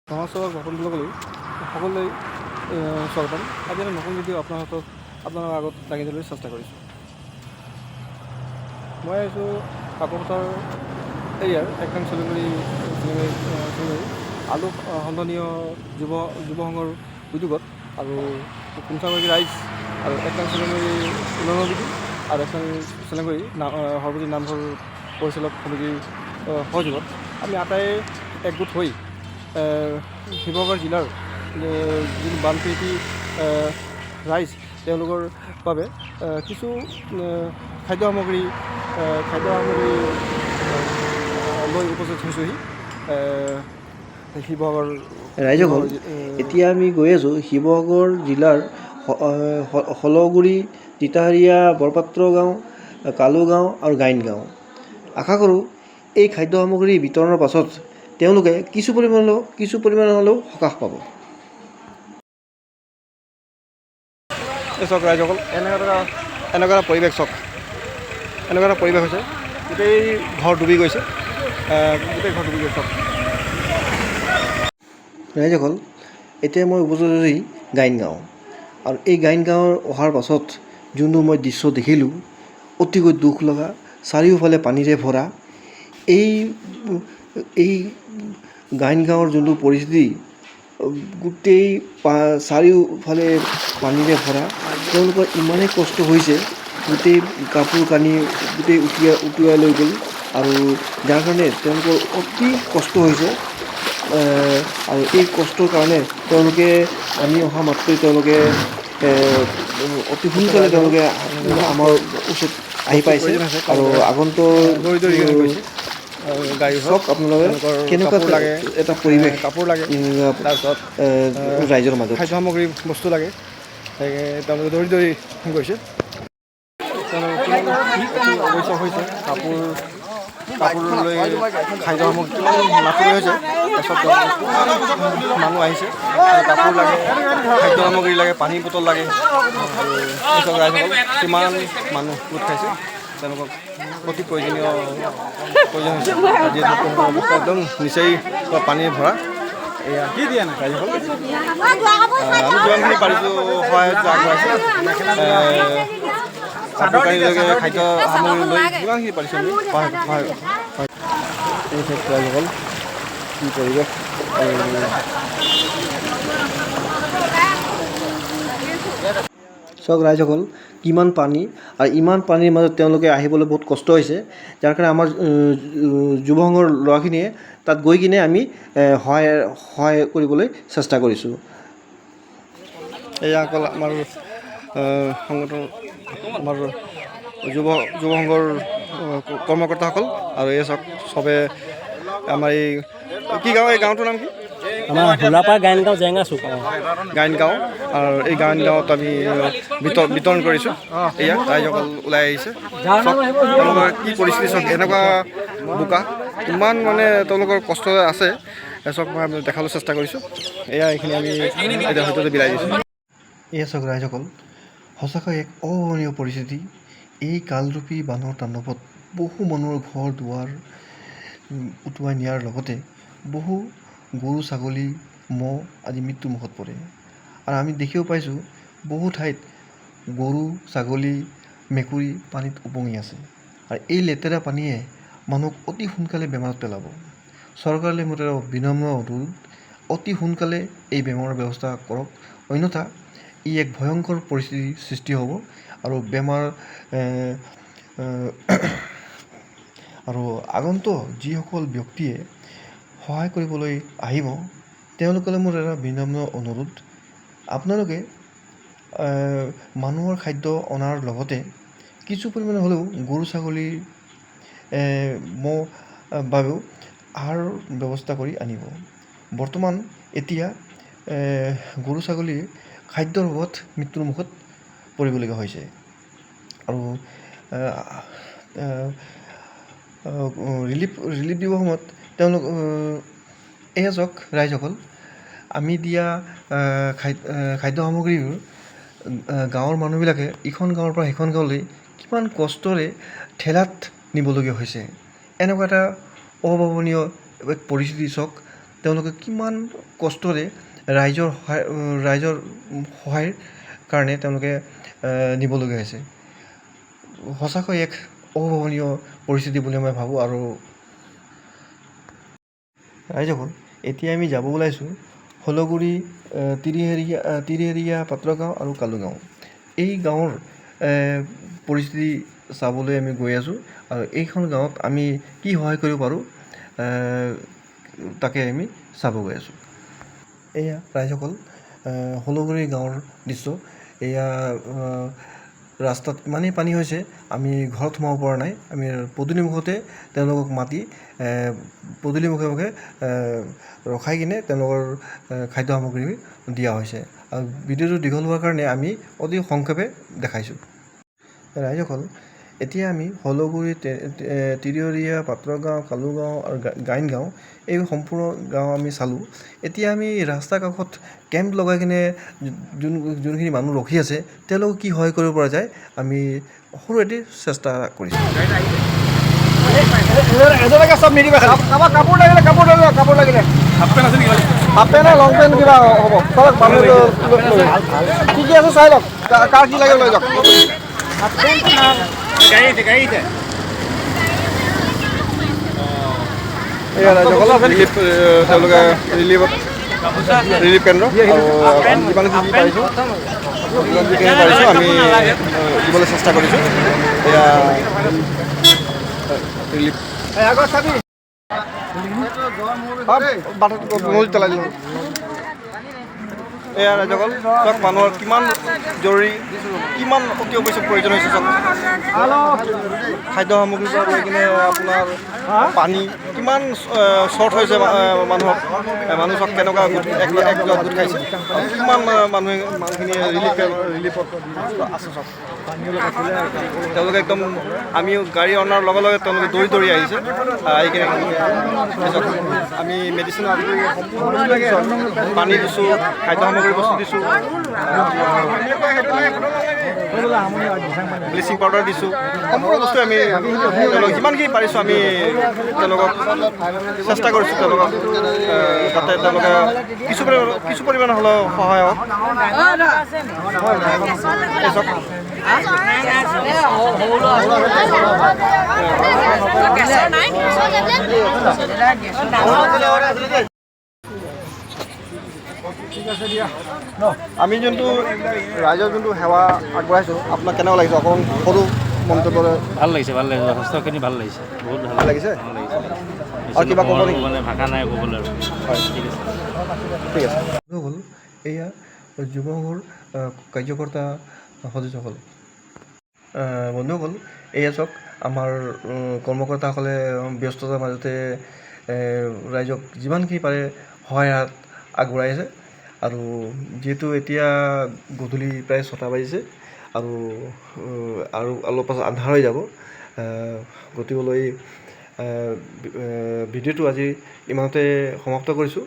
সমাজ সেৱা গঠন কৰিবলৈ সকলোৱে স্বাগতম। আজি এটা নতুন ভিডিঅ' আপোনাৰ আগত দাঙি ধৰিবলৈ চেষ্টা কৰিছোঁ। মই আহিছোঁ কাকপথাৰ এৰিয়াৰ একদম চিলিগুৰি আলু সন্ধানীয় যুৱ সংঘৰ উদ্যোগত আৰু কুমচামাৰী ৰাইজ আৰু একদম চিলিগুৰি উন্নয়ন আৰু একদম চিলিগুৰি সৰ্বজনীন নামঘৰ পৰিচালক সমিতিৰ সহযোগত আমি আটাই একগোট হৈ শিৱসাগৰ জিলাৰ যি বানপীড়িত ৰাইজ তেওঁলোকৰ বাবে কিছু খাদ্য সামগ্ৰী লৈ উপস্থিত হৈছোঁহি শিৱসাগৰ ৰাইজসকল। এতিয়া আমি গৈ আছোঁ শিৱসাগৰ জিলাৰ শলগুৰি, তিতাহাৰীয়া, বৰপাত্ৰ গাঁও, কালু গাঁও আৰু গাইন গাঁও। আশা কৰোঁ এই খাদ্য সামগ্ৰী বিতৰণৰ পাছত তেওঁলোকে কিছু পৰিমাণ হ'লেও সকাহ পাব। এই চাওক ৰাইজসকল, এনেকুৱা এটা পৰিৱেশ চাওক, এনেকুৱা এটা পৰিৱেশ হৈছে, গোটেই ঘৰ ডুবি গৈছে, চাওক ৰাইজসকল। এতিয়া মই উপস্থিত হৈছোঁ গাইন গাঁও, আৰু এই গাইন গাঁৱৰ অহাৰ পাছত যোনটো মই দৃশ্য দেখিলোঁ অতিকৈ দুখ লগা। চাৰিওফালে পানীৰে ভৰা এই গাইন গাঁৱৰ যোনটো পৰিস্থিতি, গোটেই চাৰিওফালে পানীৰে ভৰা। তেওঁলোকৰ ইমানেই কষ্ট হৈছে, গোটেই কাপোৰ কানি গোটেই উটুৱাই লৈ গ'ল, আৰু যাৰ কাৰণে তেওঁলোকৰ অতি কষ্ট হৈছে। আৰু এই কষ্টৰ কাৰণে তেওঁলোকে আমি অহা মাত্ৰই তেওঁলোকে অতি সোনকালে তেওঁলোকে আমাৰ ওচৰত আহি পাইছে, আৰু আগন্তুক চব আপোনালোকে কেনেকুৱা লাগে, এটা পৰিৱেশ কাপোৰ লাগে, তাৰপিছত ৰাইজৰ মাজত খাদ্য সামগ্ৰী বস্তু লাগে, তেওঁলোকে দৌৰি গৈছে। অৱশ্যে হৈছে কাপোৰ লৈ খাদ্য সামগ্ৰী মাতি হৈছে, তাৰপিছত মানুহ আহিছে, কাপোৰ লাগে, খাদ্য সামগ্ৰী লাগে, পানী বটল লাগে, আৰু এইচব ৰাইজসকল কিমান মানুহ গোট খাইছে, তেওঁলোকক অতি প্ৰয়োজন হৈছে। আজি অৱস্থা একদম নিচেই পানীৰে ভৰা। এয়া ৰাইজসকল, আমি যিমানখিনি পাৰিছোঁ সহায় আগবঢ়াইছোঁ, কাপোৰ কানিলৈকে খাদ্য সামগ্ৰী লৈ যিমানখিনি পাৰিছোঁ আমি সহায় এই ক্ষেত্ৰত ৰাইজসকল কি পৰিৱেশ। চাওক ৰাইজসকল, কিমান পানী, আৰু ইমান পানীৰ মাজত তেওঁলোকে আহিবলৈ বহুত কষ্ট হৈছে, যাৰ কাৰণে আমাৰ যুৱ সংঘৰ ল'ৰাখিনিয়ে তাত গৈ কিনে আমি সহায় কৰিবলৈ চেষ্টা কৰিছোঁ। এয়া অকল আমাৰ সংগঠন, আমাৰ যুৱ সংঘৰ কৰ্মকৰ্তাসকল, আৰু এই চবে আমাৰ এই কি গাঁও, এই গাঁওটোৰ নাম কি? আমাৰ হোলাপাৰ গাইন গাঁও, জেৰেঙা চুক, গাইন গাঁও। আৰু এই গাইন গাঁৱত আমি বিতৰণ কৰিছোঁ। এয়া ৰাইজসকল ওলাই আহিছে, তেওঁলোকৰ কি পৰিস্থিতি চাওক, এনেকুৱা বোকা, ইমান মানে তেওঁলোকৰ কষ্ট আছে, চব মই দেখাবলৈ চেষ্টা কৰিছোঁ। এইখিনি আমি এতিয়া হয়তো বিলাই দিছোঁ। এয়া চাওক ৰাইজসকল, সঁচাকৈ এক অভাৱনীয় পৰিস্থিতি। এই কালৰূপী বানৰ তাণ্ডৱত বহু মানুহৰ ঘৰ দুৱাৰ উটুৱাই নিয়াৰ লগতে বহু গৰু, ছাগলী, ম'হ আদি মৃত্যুমুখত পৰে। আৰু আমি দেখিব পাইছোঁ বহু ঠাইত গৰু, ছাগলী, মেকুৰী পানীত উপঙি আছে, আৰু এই লেতেৰা পানীয়ে মানুহক অতি সোনকালে বেমাৰত পেলাব। চৰকাৰলৈ মোৰ এটা বিনম্ৰ অনুৰোধ, অতি সোনকালে এই বেমাৰৰ ব্যৱস্থা কৰক, অন্যথা ই এক ভয়ংকৰ পৰিস্থিতিৰ সৃষ্টি হ'ব, আৰু আৰু আগন্তুক যিসকল ব্যক্তিয়ে সহায় কৰিবলৈ আহিব, তেওঁলোকলৈ মোৰ এটা বিনম্ৰ অনুৰোধ, আপোনালোকে মানুহৰ খাদ্য অনাৰ লগতে কিছু পৰিমাণে হ'লেও গৰু, ছাগলীৰ ম'হ বাবেও আহাৰ ব্যৱস্থা কৰি আনিব। বৰ্তমান এতিয়া গৰু, ছাগলীৰ খাদ্যৰ অভাৱত মৃত্যুৰ মুখত পৰিবলগীয়া হৈছে, আৰু ৰিলিফ দিবৰ সময়ত তেওঁলোক এয়া চাওক ৰাইজসকল, আমি দিয়া খাদ্য সামগ্ৰীবোৰ গাঁৱৰ মানুহবিলাকে ইখন গাঁৱৰ পৰা সিখন গাঁৱলৈ কিমান কষ্টৰে ঠেলাত নিবলগীয়া হৈছে। এনেকুৱা এটা অভাৱনীয় পৰিস্থিতি চাওক, তেওঁলোকে কিমান কষ্টৰে ৰাইজৰ সহায়ৰ কাৰণে তেওঁলোকে নিবলগীয়া হৈছে। সঁচাকৈ এক অভাৱনীয় পৰিস্থিতি বুলি মই ভাবোঁ। আৰু ৰাইজসকল, এতিয়া আমি যাব ওলাইছোঁ হলগুৰি, তিৰিহেৰীয়া পাত্ৰগাঁও আৰু কালুগাঁও। এই গাঁৱৰ পৰিস্থিতি চাবলৈ আমি গৈ আছোঁ আৰু এইখন গাঁৱত আমি কি সহায় কৰিব পাৰোঁ তাকে আমি চাব গৈ আছোঁ। এয়া ৰাইজসকল, হলগুৰি গাঁৱৰ দৃশ্য। এয়া ৰাস্তাত ইমানেই পানী হৈছে আমি ঘৰত সোমাব পৰা নাই। আমি পদূলিমুখতে তেওঁলোকক মাতি পদূলিমুখে ৰখাই কিনে তেওঁলোকৰ খাদ্য সামগ্ৰী দিয়া হৈছে। আৰু ভিডিঅ'টো দীঘল হোৱাৰ কাৰণে আমি অতি সংক্ষেপে দেখাইছোঁ। ৰাইজসকল, এতিয়া আমি হলগুৰি, তিৰিহেৰীয়া, পাত্ৰগাঁও, কালুগাঁও আৰু গাইনগাঁও এই সম্পূৰ্ণ গাঁও আমি চালোঁ। এতিয়া আমি ৰাস্তাৰ কাষত কেম্প লগাই কিনে যোনখিনি মানুহ ৰখি আছে তেওঁলোকক কি সহায় কৰিব পৰা যায় আমি সৰু এটি চেষ্টা কৰিছোঁ। এজনকে চব নিদিবা, কাৰোবাক কাপোৰ লাগিলে হাফ পেণ্ট লং পেণ্ট কিবা হ'ব। চব মানুহ কি কি আছে চাই লওক, কাৰ কি লাগে লৈ যাওক। এয়া ৰাইজসকল, তেওঁলোকে ৰিলিফ কেন্দ্ৰ আৰু যিমানখিনি পাৰিছোঁ আমি দিবলৈ চেষ্টা কৰিছোঁ। এয়া ৰিলিফ নদীত পেলাই দিলোঁ। এয়া ৰাইজসকল, চাওক মানুহৰ কিমান জৰুৰী, কিমান অতি অৱশ্যক প্ৰয়োজন হৈছে। চাওক খাদ্য সামগ্ৰীৰ পৰা লৈ কিনে আপোনাৰ পানী কিমান শ্বৰ্ট হৈছে মানুহক। মানুহ চাওক কেনেকুৱা একজোট গোট খাইছে। কিমান মানুহখিনি ৰিলিফত আছে। চাওক তেওঁলোকে একদম আমি গাড়ী অনাৰ লগে লগে তেওঁলোকে দৌৰি আহিছে। আহি কিনে আমি মেডিচিন পানী দিছোঁ, খাদ্য সামগ্ৰী বস্তু দিছোঁ, ব্লিচিং পাউডাৰ দিছোঁ, সম্পূৰ্ণ বস্তু আমি তেওঁলোকক যিমানখিনি পাৰিছোঁ আমি তেওঁলোকক চেষ্টা কৰিছোঁ তেওঁলোকক যাতে তেওঁলোকে কিছু পৰিমাণে হ'লেও সহায় হওক। আমি যোনটো ৰাইজৰ যোনটো সেৱা আগবঢ়াইছোঁ আপোনাক কেনেকুৱা লাগিছে অকণমান সৰু মন্তব্যৰে? ভাল লাগিছে, যথেষ্টখিনি ভাল লাগিছে, বহুত ভাল লাগিছে। আৰু কিবা ক'ব নেকি? মানে ভাষা নাই ক'বলৈ। হয়, ঠিক আছে। হ'ল এয়া যুৱসংঘৰ কাৰ্যকৰ্তা সদস্যসকল। বন্ধুসকল, এয়া চাওক আমাৰ কৰ্মকৰ্তাসকলে ব্যস্ততাৰ মাজতে ৰাইজক যিমানখিনি পাৰে সহায়ৰ হাত আগবঢ়াই আছে। আৰু যিহেতু এতিয়া গধূলি প্ৰায় 6টা বাজিছে আৰু অলপ পাছত আন্ধাৰ হৈ যাব, গতিকেলৈ ভিডিঅ'টো আজি ইমানতে সমাপ্ত কৰিছোঁ।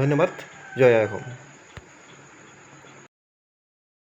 ধন্যবাদ। জয় আই অসম।